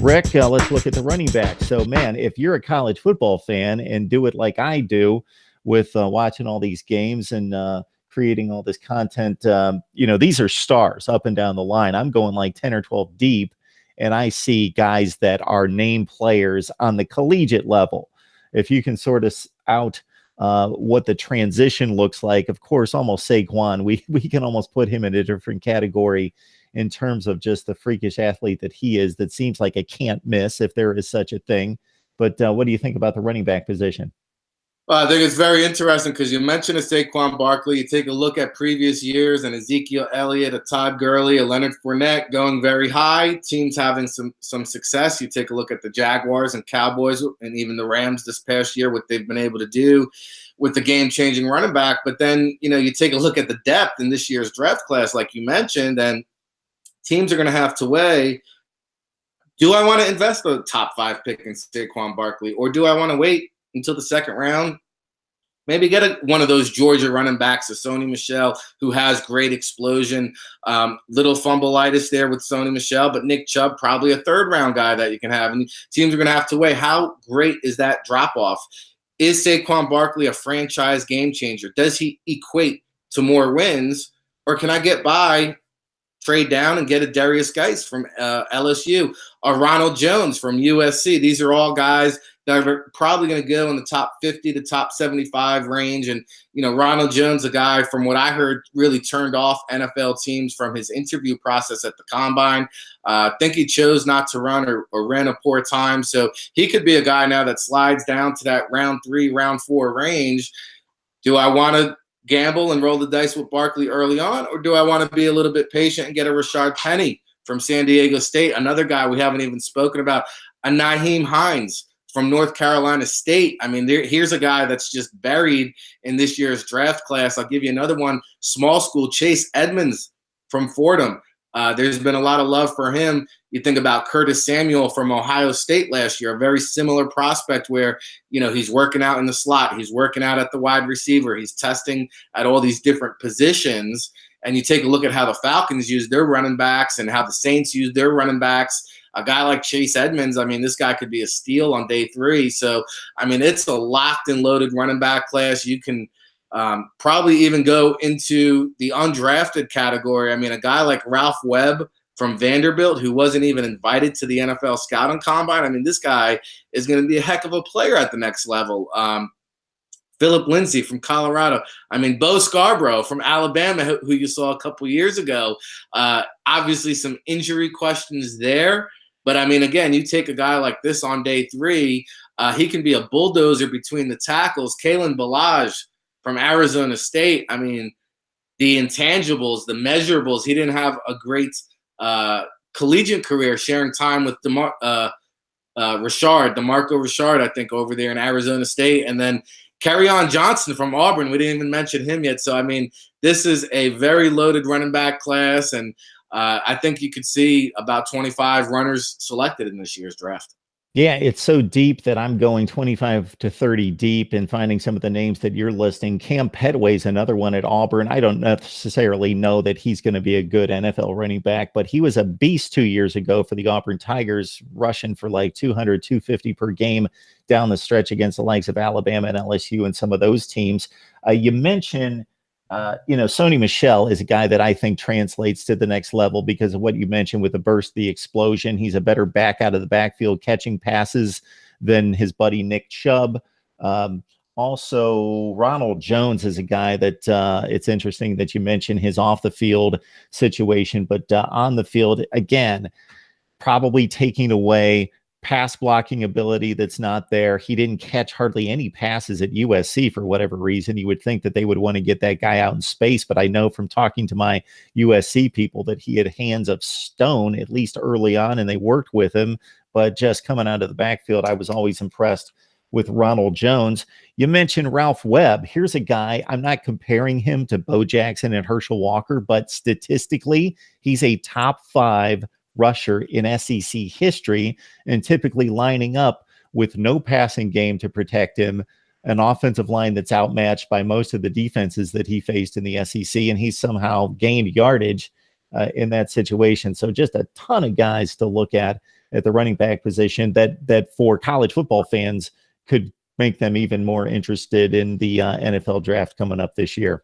Rick, let's look at the running back. So, man, if you're a college football fan and do it like I do with watching all these games and creating all this content, these are stars up and down the line. I'm going like 10 or 12 deep, and I see guys that are name players on the collegiate level. If you can sort of out what the transition looks like, of course, almost Saquon, we can almost put him in a different category in terms of just the freakish athlete that he is, that seems like a can't miss if there is such a thing. But what do you think about the running back position? Well, I think it's very interesting because you mentioned a Saquon Barkley. You take a look at previous years and Ezekiel Elliott, a Todd Gurley, a Leonard Fournette going very high, teams having some success. You take a look at the Jaguars and Cowboys and even the Rams this past year, what they've been able to do with the game-changing running back. But then, you take a look at the depth in this year's draft class, like you mentioned, and teams are going to have to weigh, do I want to invest the top 5 pick in Saquon Barkley, or do I want to wait until the second round? Maybe get one of those Georgia running backs, a Sony Michel, who has great explosion. Little fumbleitis there with Sony Michel, but Nick Chubb, probably a third-round guy that you can have. And teams are going to have to weigh, how great is that drop-off? Is Saquon Barkley a franchise game changer? Does he equate to more wins, or can I get by, trade down and get a Darius Geis from LSU, or Ronald Jones from USC? These are all guys that are probably going to go in the top 50 to top 75 range. And, Ronald Jones, a guy from what I heard really turned off NFL teams from his interview process at the Combine. I think he chose not to run or ran a poor time. So he could be a guy now that slides down to that round 3, round 4 range. Do I want to gamble and roll the dice with Barkley early on, or do I want to be a little bit patient and get a Rashard Penny from San Diego State, another guy we haven't even spoken about, a Nyheim Hines from North Carolina State? I mean, here's a guy that's just buried in this year's draft class. I'll give you another one, small school, Chase Edmonds from Fordham. There's been a lot of love for him. You think about Curtis Samuel from Ohio State last year, a very similar prospect where, he's working out in the slot. He's working out at the wide receiver. He's testing at all these different positions. And you take a look at how the Falcons use their running backs and how the Saints use their running backs. A guy like Chase Edmonds, I mean, this guy could be a steal on day 3. So, I mean, it's a locked and loaded running back class. You can probably even go into the undrafted category. I mean, a guy like Ralph Webb from Vanderbilt, who wasn't even invited to the NFL Scouting Combine. I mean, this guy is going to be a heck of a player at the next level. Philip Lindsay from Colorado. I mean, Bo Scarborough from Alabama, who you saw a couple years ago. Obviously, some injury questions there. But, I mean, again, you take a guy like this on day 3, he can be a bulldozer between the tackles. Kalen Ballage from Arizona State. I mean, the intangibles, the measurables, he didn't have a great collegiate career sharing time with DeMarco Richard, I think, over there in Arizona State. And then Kerryon Johnson from Auburn. We didn't even mention him yet. So, I mean, this is a very loaded running back class. And I think you could see about 25 runners selected in this year's draft. Yeah, it's so deep that I'm going 25 to 30 deep and finding some of the names that you're listing. Cam Petway's another one at Auburn. I don't necessarily know that he's going to be a good NFL running back, but he was a beast 2 years ago for the Auburn Tigers, rushing for like 200, 250 per game down the stretch against the likes of Alabama and LSU and some of those teams. You mentioned Sony Michel is a guy that I think translates to the next level because of what you mentioned with the burst, the explosion. He's a better back out of the backfield catching passes than his buddy Nick Chubb. Also, Ronald Jones is a guy that it's interesting that you mentioned his off the field situation, but on the field, again, probably taking away pass blocking ability that's not there. He didn't catch hardly any passes at USC for whatever reason. You would think that they would want to get that guy out in space, but I know from talking to my USC people that he had hands of stone, at least early on, and they worked with him. But just coming out of the backfield, I was always impressed with Ronald Jones. You mentioned Ralph Webb. Here's a guy, I'm not comparing him to Bo Jackson and Herschel Walker, but statistically, he's a top 5 rusher in SEC history, and typically lining up with no passing game to protect him, an offensive line that's outmatched by most of the defenses that he faced in the SEC, and he's somehow gained yardage in that situation. So just a ton of guys to look at the running back position that for college football fans could make them even more interested in the NFL draft coming up this year.